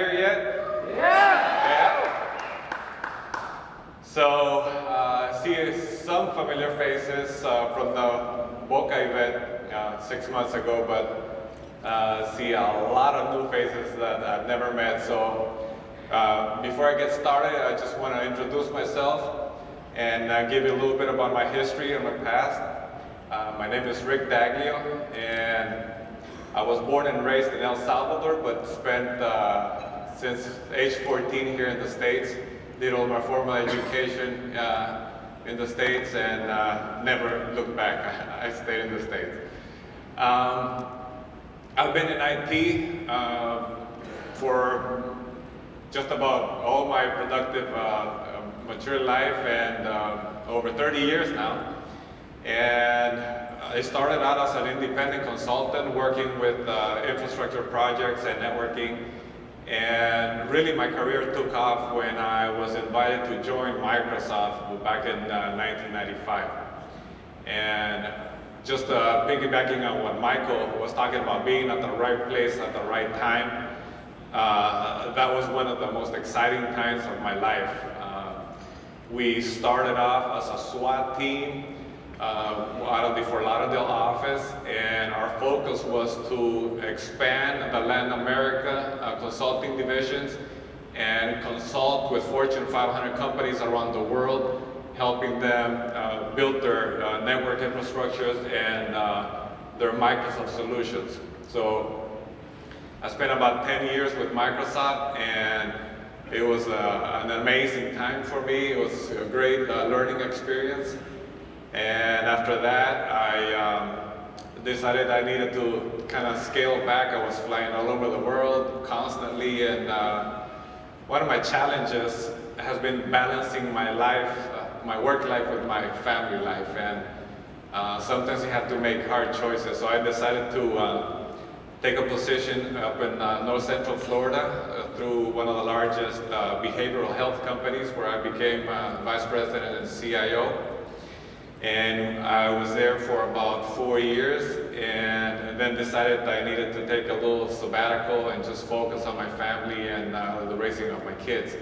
here yet? Yeah! Yeah? So, see some familiar faces from the Boca event 6 months ago, but see a lot of new faces that I've never met. So, before I get started, I just want to introduce myself and give you a little bit about my history and my past. My name is Daglio, and I was born and raised in El Salvador, but spent since age 14 here in the States. Did all my formal education in the States and never looked back. I stayed in the States. I've been in IT for just about all my productive mature life, and over 30 years now. And I started out as an independent consultant working with infrastructure projects and networking. And really my career took off when I was invited to join Microsoft back in 1995. And just piggybacking on what Michael was talking about, being at the right place at the right time, that was one of the most exciting times of my life. We started off as a SWAT team out of the Fort Lauderdale office, and our focus was to expand the Latin America consulting divisions and consult with Fortune 500 companies around the world, helping them build their network infrastructures and their Microsoft solutions. So I spent about 10 years with Microsoft, and it was an amazing time for me. It was a great learning experience. And after that, I decided I needed to kind of scale back. I was flying all over the world constantly, and one of my challenges has been balancing my life, my work life with my family life. And sometimes you have to make hard choices. So I decided to take a position up in North Central Florida through one of the largest behavioral health companies, where I became vice president and CIO. And I was there for about 4 years, and then decided that I needed to take a little sabbatical and just focus on my family and the raising of my kids.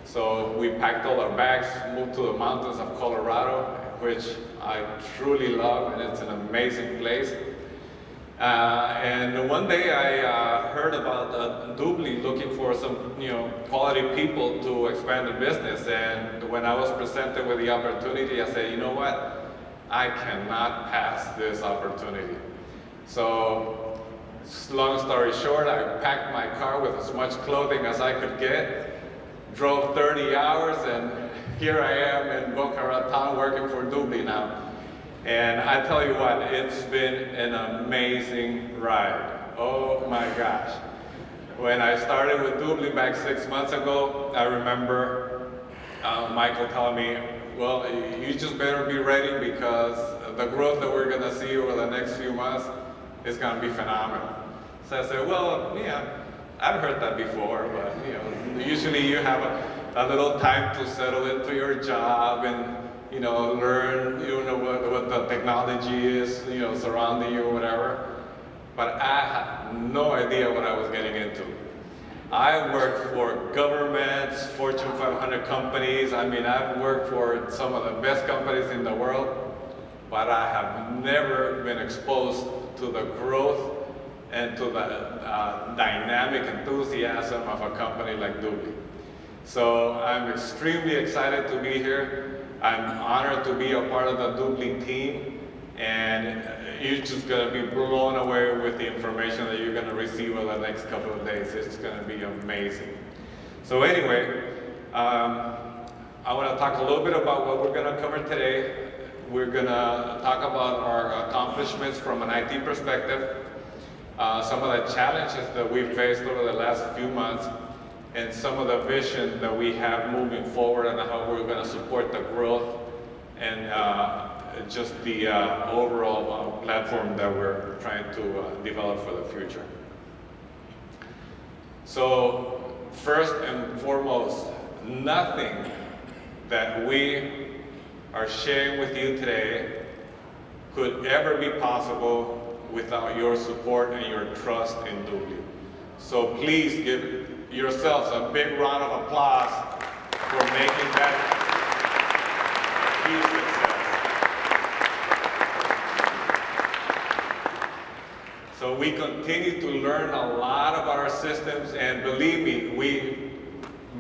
So we packed all our bags, moved to the mountains of Colorado, which I truly love, and it's an amazing place. And one day I heard about DubLi looking for some quality people to expand the business. And when I was presented with the opportunity, I said, you know what? I cannot pass this opportunity. So, long story short, I packed my car with as much clothing as I could get, drove 30 hours, and here I am in Boca Raton working for DubLi now. And I tell you what, it's been an amazing ride. Oh my gosh. When I started with DubLi back 6 months ago, I remember Michael telling me, well, you just better be ready, because the growth that we're gonna see over the next few months is gonna be phenomenal. So I said, well, yeah, I've heard that before, but usually you have a little time to settle into your job and learn, what the technology is, surrounding you or whatever. But I had no idea what I was getting into. I worked for governments, Fortune 500 companies. I mean, I've worked for some of the best companies in the world, but I have never been exposed to the growth and to the dynamic enthusiasm of a company like DubLi. So I'm extremely excited to be here. I'm honored to be a part of the DubLi team, and you're just going to be blown away with the information that you're going to receive over the next couple of days. It's going to be amazing. So anyway, I want to talk a little bit about what we're going to cover today. We're going to talk about our accomplishments from an IT perspective, some of the challenges that we've faced over the last few months, and some of the vision that we have moving forward, and how we're going to support the growth and just the overall platform that we're trying to develop for the future. So first and foremost, nothing that we are sharing with you today could ever be possible without your support and your trust in DubLi. So please give yourselves a big round of applause for making that huge success. So we continue to learn a lot about our systems, and believe me, we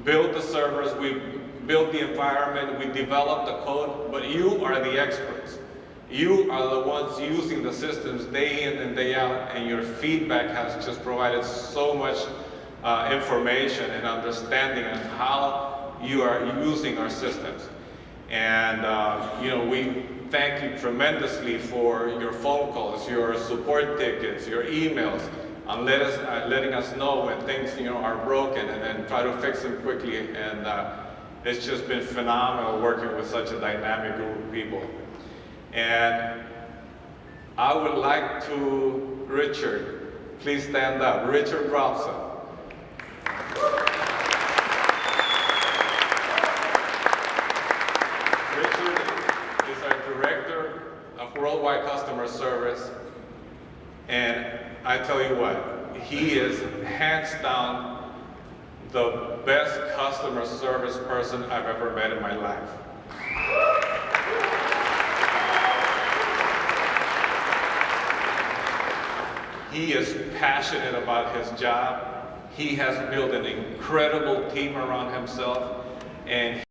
build the servers, we build the environment, we develop the code, but you are the experts. You are the ones using the systems day in and day out, and your feedback has just provided so much information and understanding on how you are using our systems. And we thank you tremendously for your phone calls, your support tickets, your emails, and letting us know when things are broken, and then try to fix them quickly. And it's just been phenomenal working with such a dynamic group of people. And I would like to, Richard, please stand up. Richard Robson. Richard is our Director of Worldwide Customer Service. And I tell you what, he is hands down the best customer service person I've ever met in my life. He is passionate about his job. He has built an incredible team around himself, and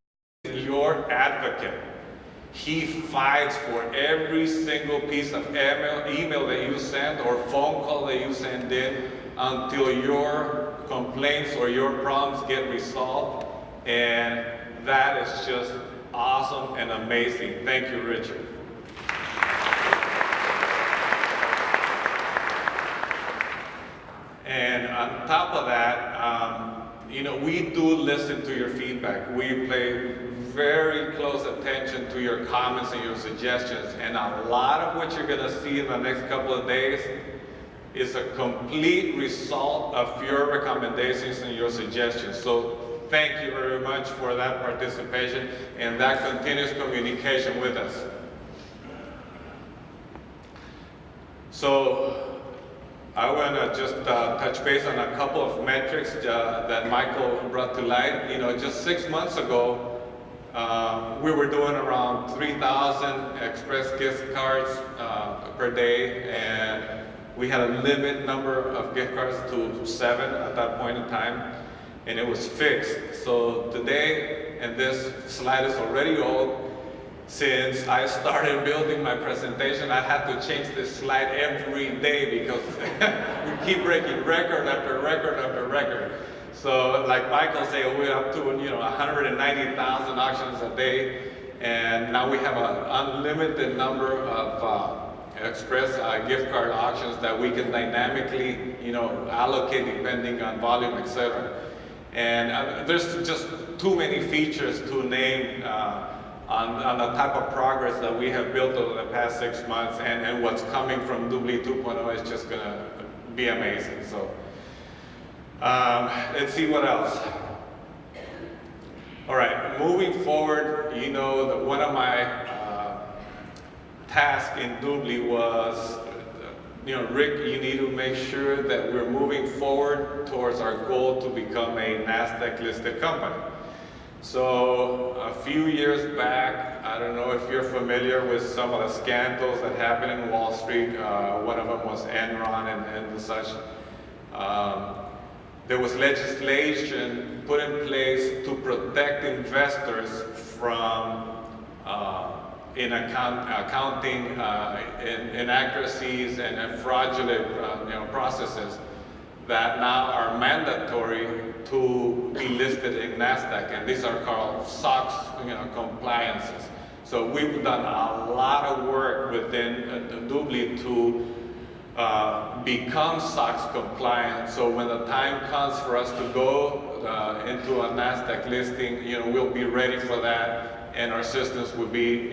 he is your advocate. He fights for every single piece of email that you send or phone call that you send in until your complaints or your problems get resolved. And that is just awesome and amazing. Thank you, Richard. And on top of that, we do listen to your feedback. We pay very close attention to your comments and your suggestions, and a lot of what you're gonna see in the next couple of days is a complete result of your recommendations and your suggestions. So thank you very much for that participation and that continuous communication with us. So I want to just touch base on a couple of metrics that Michael brought to light. Just 6 months ago, we were doing around 3,000 Express gift cards per day, and we had a limit number of gift cards to 7 at that point in time, and it was fixed. So today, and this slide is already old, since I started building my presentation, I had to change this slide every day because we keep breaking record after record after record. So like Michael said, we're up to 190,000 auctions a day, and now we have an unlimited number of Express gift card auctions that we can dynamically allocate depending on volume, etc. And there's just too many features to name on the type of progress that we have built over the past 6 months, and what's coming from DubLi 2.0 is just gonna be amazing. So let's see what else. All right, moving forward, that one of my tasks in DubLi was, Rick, you need to make sure that we're moving forward towards our goal to become a NASDAQ listed company. So a few years back, I don't know if you're familiar with some of the scandals that happened in Wall Street. One of them was Enron and such. There was legislation put in place to protect investors from accounting inaccuracies and fraudulent processes that now are mandatory to be listed in NASDAQ, and these are called SOX compliances. So we've done a lot of work within DubLi to become SOX compliant. So when the time comes for us to go into a NASDAQ listing, we'll be ready for that, and our systems will be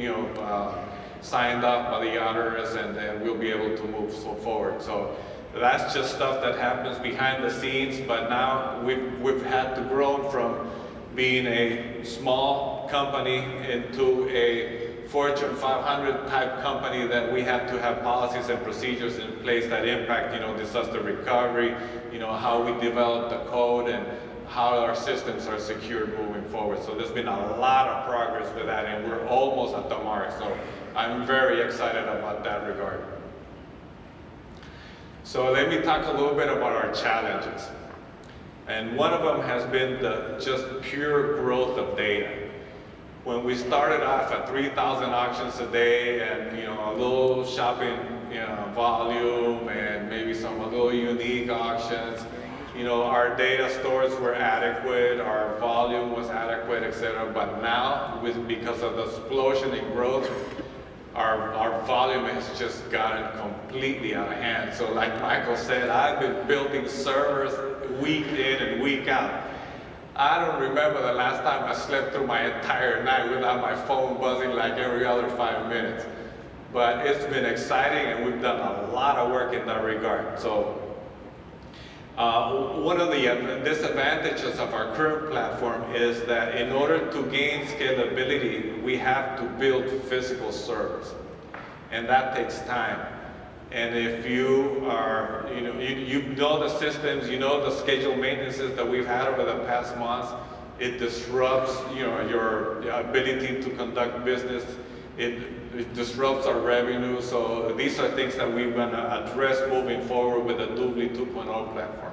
signed off by the auditors, and then we'll be able to move forward. So that's just stuff that happens behind the scenes, but now we've had to grow from being a small company into a Fortune 500 type company that we have to have policies and procedures in place that impact, disaster recovery, how we develop the code, and how our systems are secured moving forward. So there's been a lot of progress with that, and we're almost at the mark. So I'm very excited about that regard. So let me talk a little bit about our challenges. And one of them has been the just pure growth of data. When we started off at 3,000 auctions a day and a little shopping volume and maybe some a little unique auctions, our data stores were adequate, our volume was adequate, etc. But now, because of the explosion in growth, our volume has just gotten completely out of hand. So like Michael said, I've been building servers week in and week out. I don't remember the last time I slept through my entire night without my phone buzzing like every other 5 minutes. But it's been exciting, and we've done a lot of work in that regard. So one of the disadvantages of our current platform is that in order to gain scalability, we have to build physical servers, and that takes time. And if you are, you know the systems, the scheduled maintenances that we've had over the past months, it disrupts your ability to conduct business. It disrupts our revenue. So these are things that we're going to address moving forward with the DubLi 2.0 platform.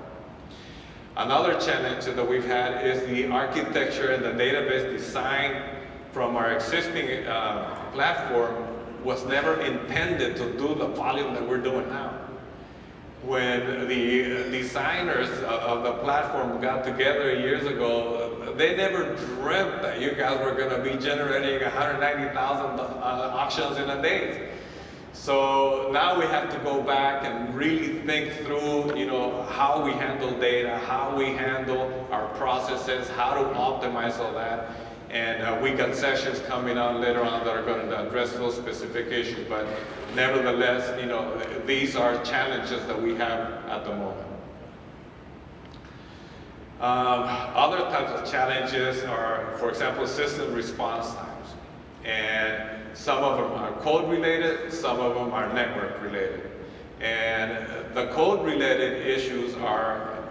Another challenge that we've had is the architecture and the database design from our existing platform was never intended to do the volume that we're doing now. When the designers of the platform got together years ago, they never dreamt that you guys were going to be generating 190,000 auctions in a day. So now we have to go back and really think through, how we handle data, how we handle our processes, how to optimize all that. And we got sessions coming on later on that are going to address those specific issues. But nevertheless, these are challenges that we have at the moment. Other types of challenges are, for example, system response times. And some of them are code related, some of them are network related. And the code related issues are,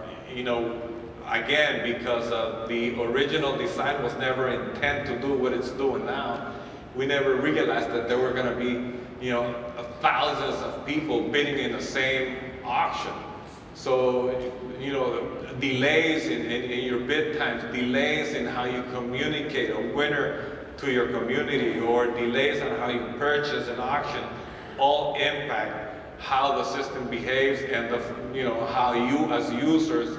again, because of the original design was never intended to do what it's doing now. We never realized that there were going to be, thousands of people bidding in the same auction. So, delays in your bid times, delays in how you communicate a winner to your community, or delays on how you purchase an auction, all impact how the system behaves and how you as users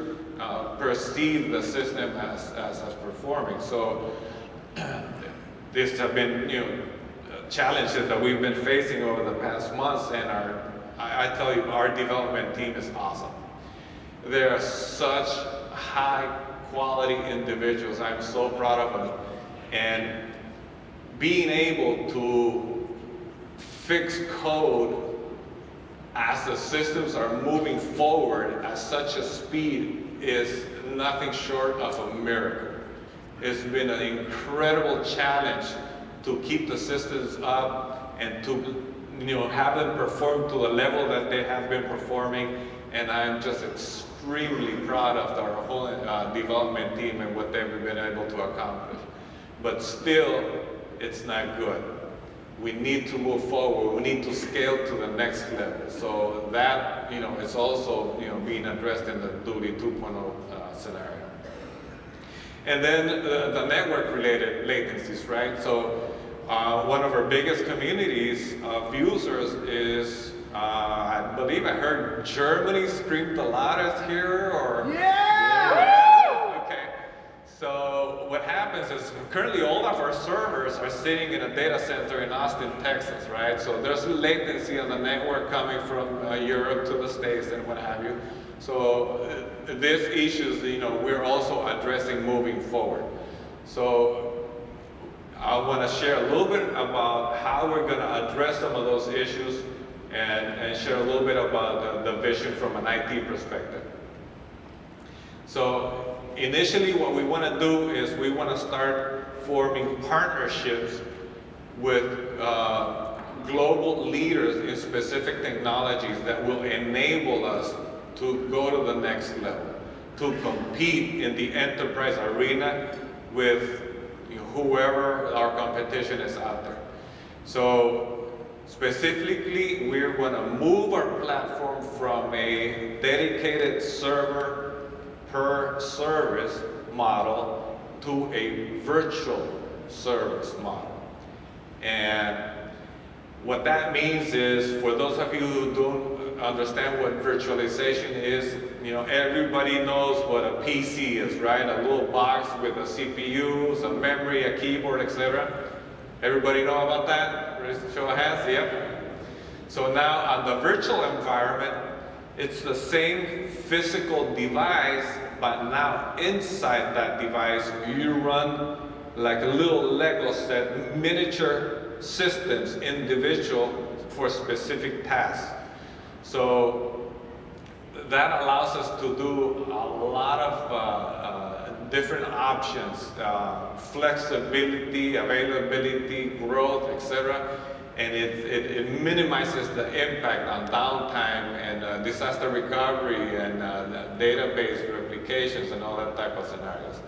perceive the system as performing. So these have been challenges that we've been facing over the past months, and I tell you, our development team is awesome. They are such high quality individuals. I'm so proud of them. And being able to fix code as the systems are moving forward at such a speed is nothing short of a miracle. It's been an incredible challenge to keep the systems up and to have them perform to the level that they have been performing. And I'm just extremely proud of our whole development team and what they've been able to accomplish. But still, it's not good. We need to move forward. We need to scale to the next level. So that, is also, being addressed in the DubLi 2.0 scenario. And then the network-related latencies, right? So one of our biggest communities of users is, I believe I heard Germany scream the loudest here, or? Yeah! Okay. So what happens is currently all of our servers are sitting in a data center in Austin, Texas, right? So there's latency on the network coming from Europe to the States and what have you. So these issues, we're also addressing moving forward. So I want to share a little bit about how we're going to address some of those issues and share a little bit about the vision from an IT perspective. So initially what we want to do is we want to start forming partnerships with global leaders in specific technologies that will enable us to go to the next level, to compete in the enterprise arena with whoever our competition is out there. So specifically, we're going to move our platform from a dedicated server per service model to a virtual service model. And what that means is, for those of you who don't understand what virtualization is, everybody knows what a PC is, right? A little box with a CPU, some memory, a keyboard, etc. Everybody know about that? Show of hands, yep. So now on the virtual environment, it's the same physical device, but now inside that device, you run like a little Lego set, miniature systems, individual for specific tasks. So that allows us to do a lot of different options, flexibility, availability, growth, etc. And it minimizes the impact on downtime and disaster recovery and database replications and all that type of scenarios.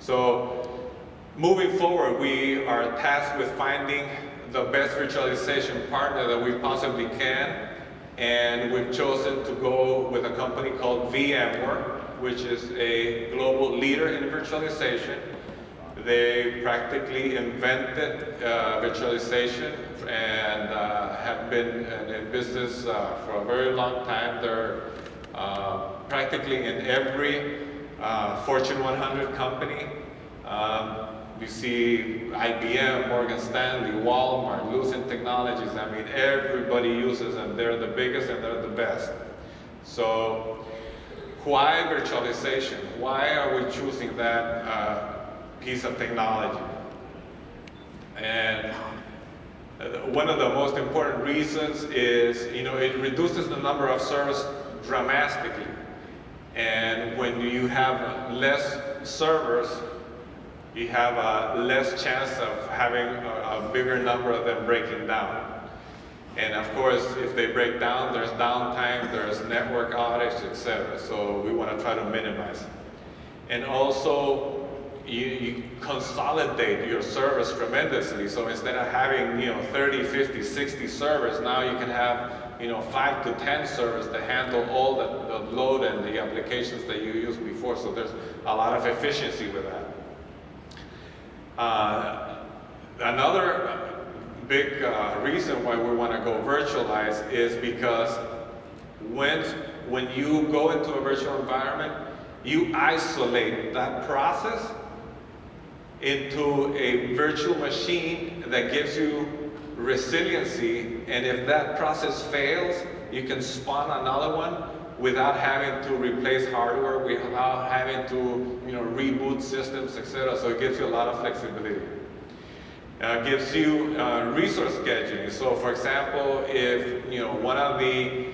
So moving forward, we are tasked with finding the best virtualization partner that we possibly can. And we've chosen to go with a company called VMware, which is a global leader in virtualization. They practically invented virtualization and have been in business for a very long time. They're practically in every Fortune 100 company. You see IBM, Morgan Stanley, Walmart, Lucent Technologies. I mean, everybody uses them. They're the biggest and they're the best. So why virtualization? Why are we choosing that piece of technology? And one of the most important reasons is, it reduces the number of servers dramatically. And when you have less servers, you have less chance of having a bigger number of them breaking down. And of course, if they break down, there's downtime, there's network outage, etc. So we want to try to minimize it. And also, you consolidate your servers tremendously. So instead of having 30, 50, 60 servers, now you can have 5 to 10 servers to handle all the load and the applications that you used before. So there's a lot of efficiency with that. Another big reason why we want to go virtualize is because when you go into a virtual environment, you isolate that process into a virtual machine that gives you resiliency, and if that process fails, you can spawn another one without having to replace hardware, without having to reboot systems, etc. So it gives you a lot of flexibility. It gives you resource scheduling. So for example, if one of the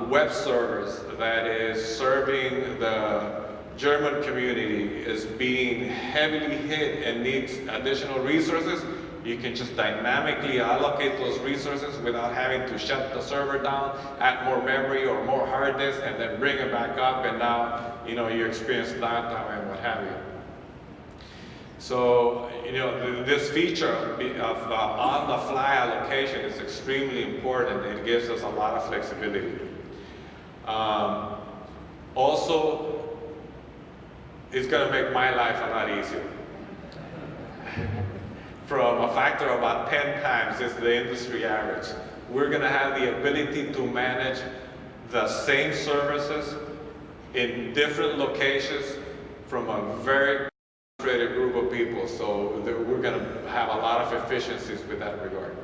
web servers that is serving the German community is being heavily hit and needs additional resources, you can just dynamically allocate those resources without having to shut the server down, add more memory or more hard disk, and then bring it back up, and now you experience downtime and what have you. So this feature of on-the-fly allocation is extremely important. It gives us a lot of flexibility. Also, it's going to make my life a lot easier. From a factor of about 10 times is the industry average. We're going to have the ability to manage the same services in different locations from a very concentrated group of people. So we're going to have a lot of efficiencies with that regard.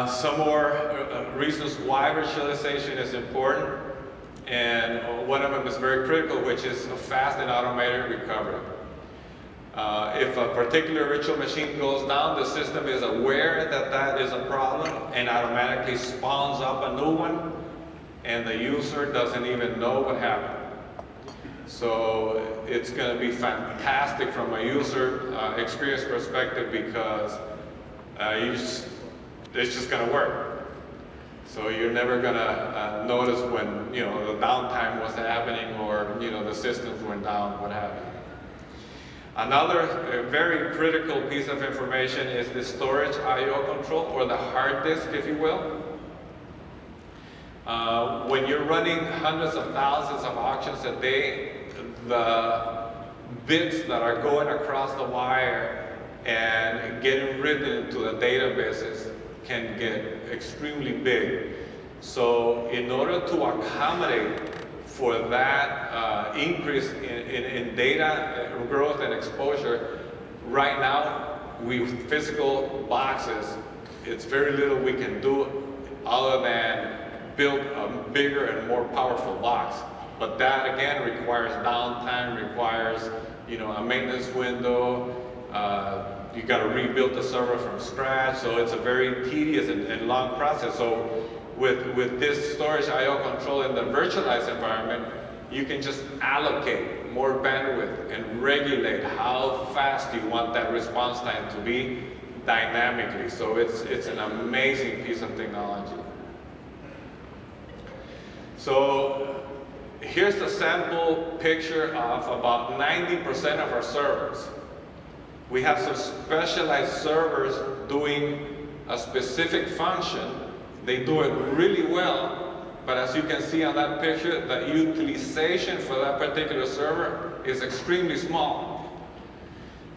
Some more reasons why virtualization is important, and one of them is very critical, which is a fast and automated recovery. If a particular virtual machine goes down, the system is aware that that is a problem and automatically spawns up a new one, and the user doesn't even know what happened. So it's going to be fantastic from a user experience perspective, because it's just going to work. So you're never gonna notice when the downtime was happening or the systems went down, what have you. Another very critical piece of information is the storage I/O control, or the hard disk, if you will. When you're running hundreds of thousands of auctions a day, the bits that are going across the wire and getting written into the databases can get extremely big. So in order to accommodate for that increase in data growth and exposure, right now, with physical boxes, it's very little we can do other than build a bigger and more powerful box. But that again requires downtime, requires a maintenance window. You got to rebuild the server from scratch, so it's a very tedious and long process. So with this storage I/O control in the virtualized environment, you can just allocate more bandwidth and regulate how fast you want that response time to be dynamically. So it's an amazing piece of technology. So here's a sample picture of about 90% of our servers. We have some specialized servers doing a specific function. They do it really well, but as you can see on that picture, the utilization for that particular server is extremely small.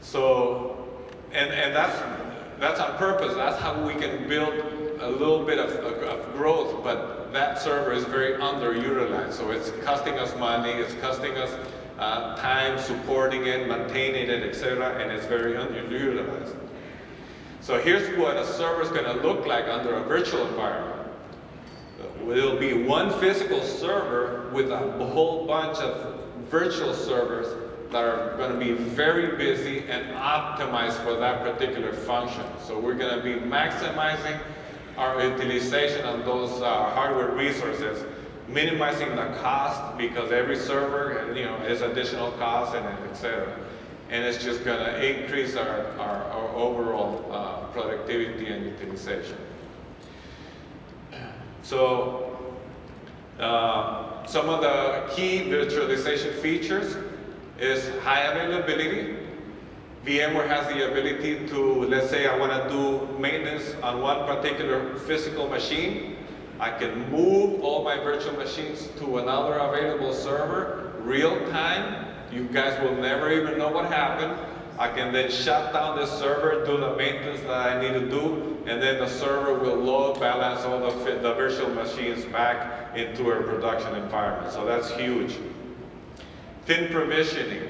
So, and that's on purpose. That's how we can build a little bit of growth, but that server is very underutilized. So it's costing us money, it's costing us time supporting it, maintaining it, etc., and it's very underutilized. So here's what a server is going to look like under a virtual environment. It'll be one physical server with a whole bunch of virtual servers that are going to be very busy and optimized for that particular function. So we're going to be maximizing our utilization of those hardware resources, minimizing the cost, because every server is additional cost and etc. And it's just going to increase our overall productivity and utilization. So some of the key virtualization features is high availability. VMware has the ability to, let's say I want to do maintenance on one particular physical machine. I can move all my virtual machines to another available server real time. You guys will never even know what happened. I can then shut down this server, do the maintenance that I need to do, and then the server will load balance all the virtual machines back into a production environment. So that's huge. Thin provisioning.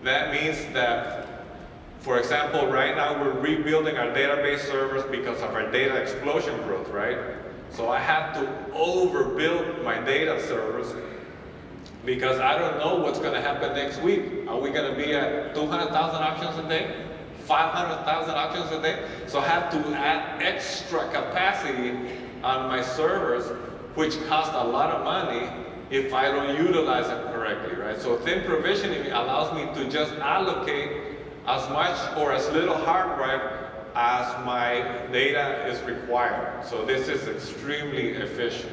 That means that, for example, right now we're rebuilding our database servers because of our data explosion growth, right? So I have to overbuild my data servers because I don't know what's going to happen next week. Are we going to be at 200,000 auctions a day? 500,000 auctions a day? So I have to add extra capacity on my servers, which cost a lot of money if I don't utilize it correctly, right? So thin provisioning allows me to just allocate as much or as little hard drive as my data is required. So this is extremely efficient.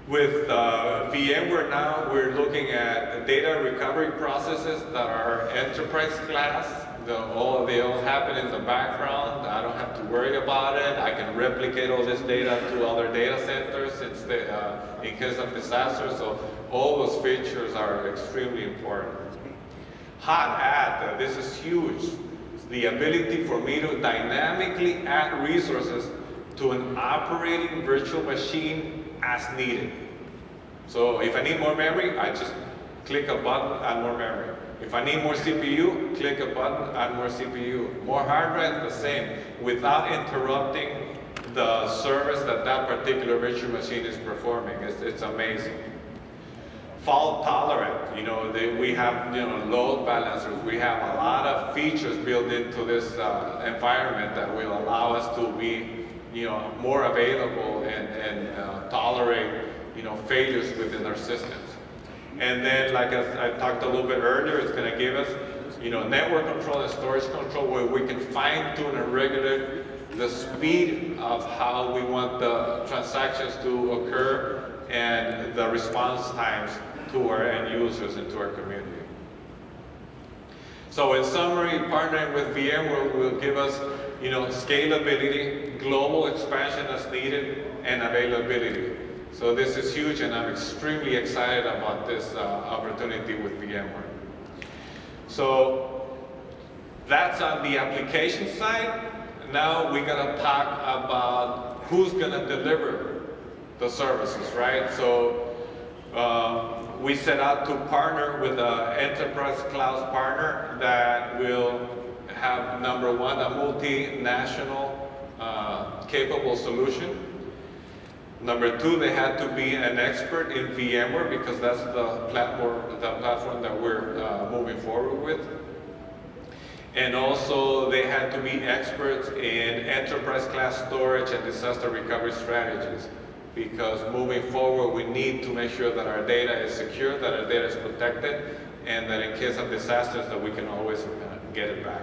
With VMware now, we're looking at data recovery processes that are enterprise class. They all happen in the background. I don't have to worry about it. I can replicate all this data to other data centers in case of disaster. So all those features are extremely important. Hot add, this is huge. It's the ability for me to dynamically add resources to an operating virtual machine as needed. So if I need more memory, I just click a button, add more memory. If I need more CPU, click a button, add more CPU. More hard drive, the same, without interrupting the service that that particular virtual machine is performing. It's amazing. Fault tolerant, we have load balancers. We have a lot of features built into this environment that will allow us to be more available and tolerate failures within our systems. And then, like I talked a little bit earlier, it's going to give us network control and storage control where we can fine-tune and regulate the speed of how we want the transactions to occur, and the response times to our end users and to our community. So in summary, partnering with VMware will give us, scalability, global expansion as needed, and availability. So this is huge, and I'm extremely excited about this opportunity with VMware. So that's on the application side. Now we're gonna talk about who's gonna deliver the services, right? So we set out to partner with an enterprise cloud partner that will have, number one, a multinational capable solution. Number two, they had to be an expert in VMware, because that's the platform that we're moving forward with. And also, they had to be experts in enterprise class storage and disaster recovery strategies, because moving forward, we need to make sure that our data is secure, that our data is protected, and that in case of disasters, that we can always get it back.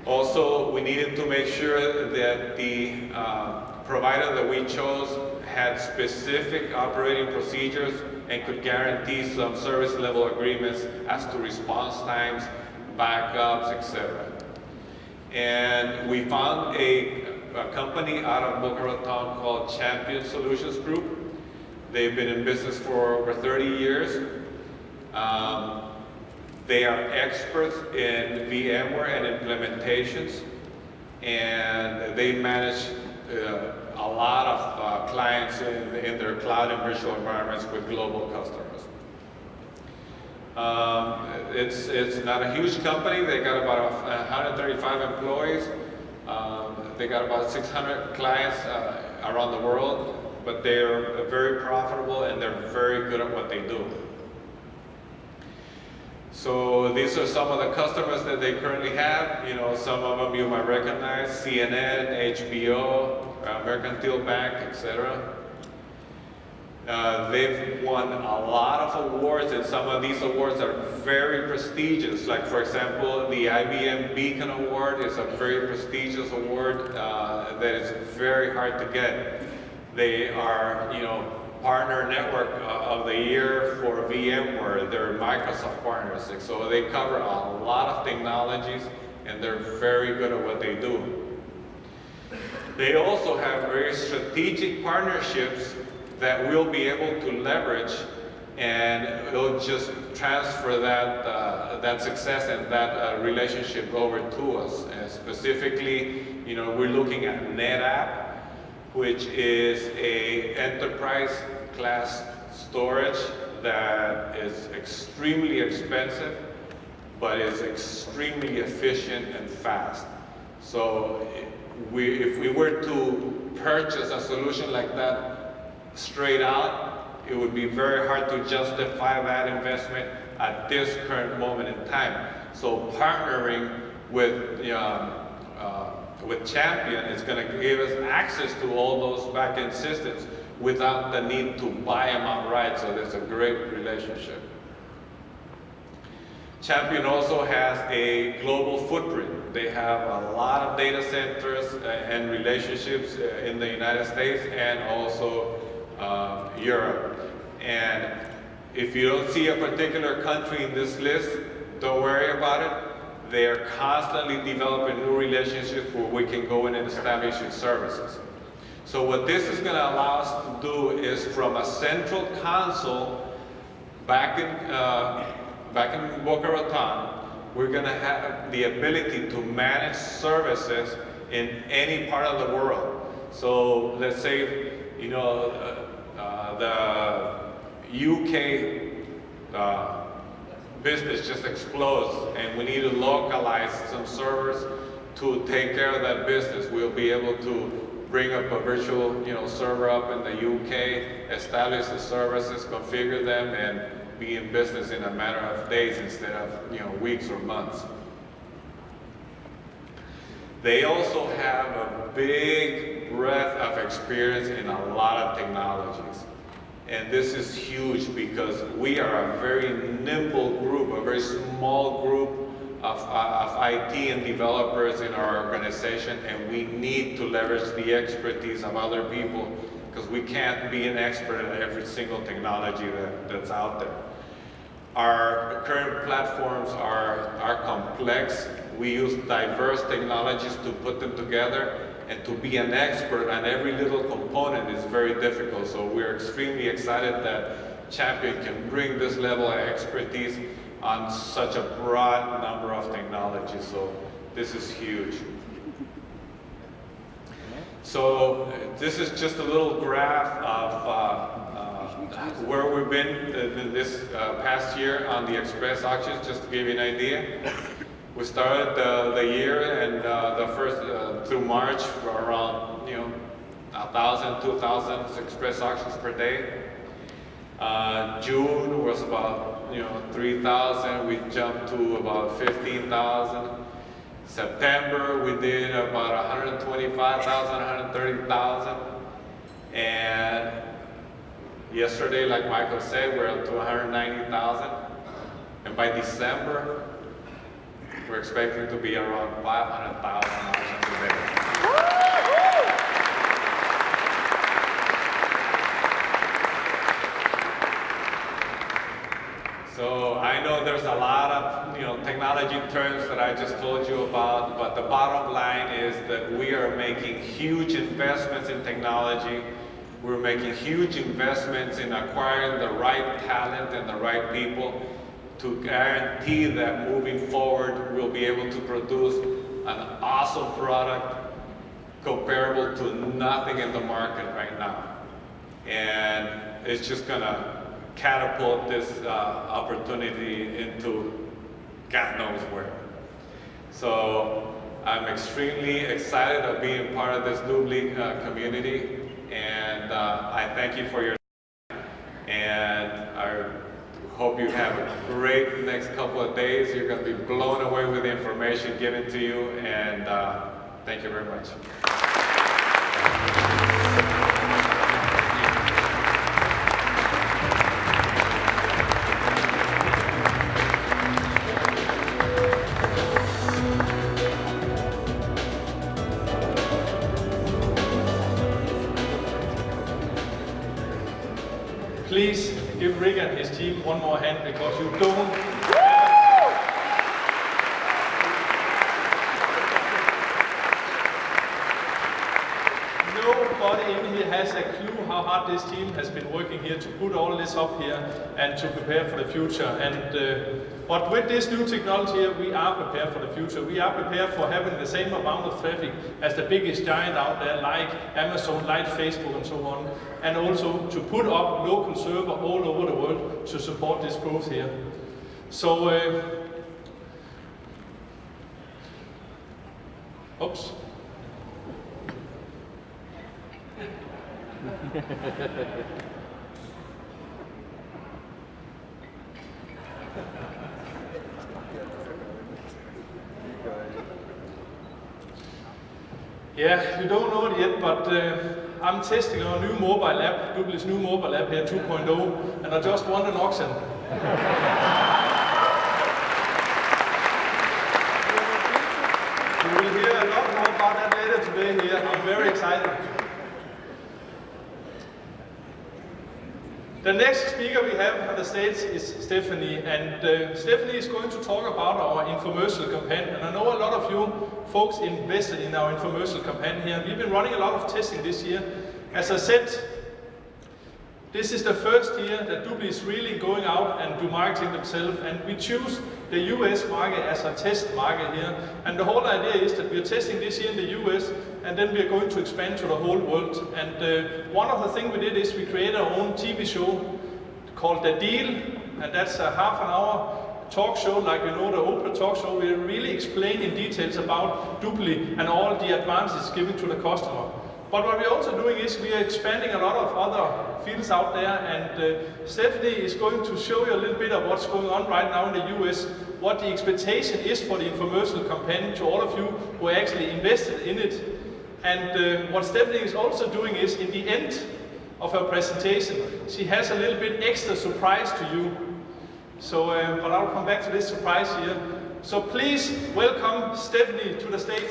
Also, we needed to make sure that the provider that we chose had specific operating procedures and could guarantee some service level agreements as to response times, backups, etc. And we found a company out of Boca Raton called Champion Solutions Group. They've been in business for over 30 years. They are experts in VMware and implementations, and they manage a lot of clients in their cloud and virtual environments with global customers. It's not a huge company. They got about 135 employees. They got about 600 clients around the world, but they're very profitable and they're very good at what they do. So these are some of the customers that they currently have. Some of them you might recognize: CNN, HBO, American Steel Bank, etc. They've won a lot of awards, and some of these awards are very prestigious. Like, for example, the IBM Beacon Award is a very prestigious award that is very hard to get. They are, Partner Network of the Year for VMware. They're Microsoft partners, so they cover a lot of technologies, and they're very good at what they do. They also have very strategic partnerships that we'll be able to leverage, and we'll just transfer that success and that relationship over to us. And specifically, we're looking at NetApp, which is a enterprise class storage that is extremely expensive, but is extremely efficient and fast. So if we were to purchase a solution like that straight out, it would be very hard to justify that investment at this current moment in time. So partnering with Champion is going to give us access to all those back-end systems without the need to buy them outright, so there's a great relationship. Champion also has a global footprint. They have a lot of data centers and relationships in the United States and also Europe. And if you don't see a particular country in this list, don't worry about it. They are constantly developing new relationships where we can go in and establish services. So what this is going to allow us to do is, from a central console back in Boca Raton, we're going to have the ability to manage services in any part of the world. So let's say, the UK business just explodes and we need to localize some servers to take care of that business. We'll be able to bring up a virtual server up in the UK, establish the services, configure them, and be in business in a matter of days instead of weeks or months. They also have a big breadth of experience in a lot of technologies. And this is huge because we are a very nimble group, a very small group of IT and developers in our organization, and we need to leverage the expertise of other people because we can't be an expert at every single technology that's out there. Our current platforms are complex. We use diverse technologies to put them together, and to be an expert on every little component is very difficult. So we're extremely excited that Champion can bring this level of expertise on such a broad number of technologies. So this is huge. So this is just a little graph of where we've been in this past year on the Express auctions, just to give you an idea. We started the year and the first through March for around 1,000, 2,000 Express auctions per day. June was about 3,000. We jumped to about 15,000. September we did about 125,000, 130,000, and yesterday, like Michael said, we're up to 190,000, and by December we're expecting to be around 500,000 auctions a day. So I know there's a lot of technology terms that I just told you about, but the bottom line is that we are making huge investments in technology. We're making huge investments in acquiring the right talent and the right people to guarantee that moving forward we'll be able to produce an awesome product comparable to nothing in the market right now. And it's just gonna catapult this opportunity into God knows where. So I'm extremely excited of being part of this DubLi community, and I thank you for your time, and I hope you have a great next couple of days. You're going to be blown away with the information given to you, and thank you very much. Please give Rick and his team one more hand, because you don't nobody in here has a clue how hard this team has been working here to put all this up here and to prepare for the future. And but with this new technology here, we are prepared for the future. We are prepared for having the same amount of traffic as the biggest giant out there, like Amazon, like Facebook, and so on. And also to put up local server all over the world to support this growth here. So, oops. Yeah, you don't know it yet, but I'm testing our new mobile app, DubLi's new mobile app here, 2.0, and I just won an auction. You will hear a lot more about that later today here. I'm very excited. The next speaker we have on the stage is Stephanie, and Stephanie is going to talk about our infomercial campaign. And I know a lot of you folks invested in our infomercial campaign here. We've been running a lot of testing this year. As I said, this is the first year that DubLi is really going out and do marketing themselves, and we choose the US market as a test market here. And the whole idea is that we are testing this year in the US, and then we are going to expand to the whole world. And one of the things we did is we created our own TV show called The Deal, and that's a half-an-hour talk show, like the Oprah talk show. We really explain in details about DubLi and all the advantages given to the customer. But what we're also doing is we are expanding a lot of other fields out there, and Stephanie is going to show you a little bit of what's going on right now in the US, what the expectation is for the infomercial campaign to all of you who are actually invested in it. And what Stephanie is also doing is, in the end of her presentation, she has a little bit extra surprise to you. So, but I'll come back to this surprise here. So please welcome Stephanie to the stage.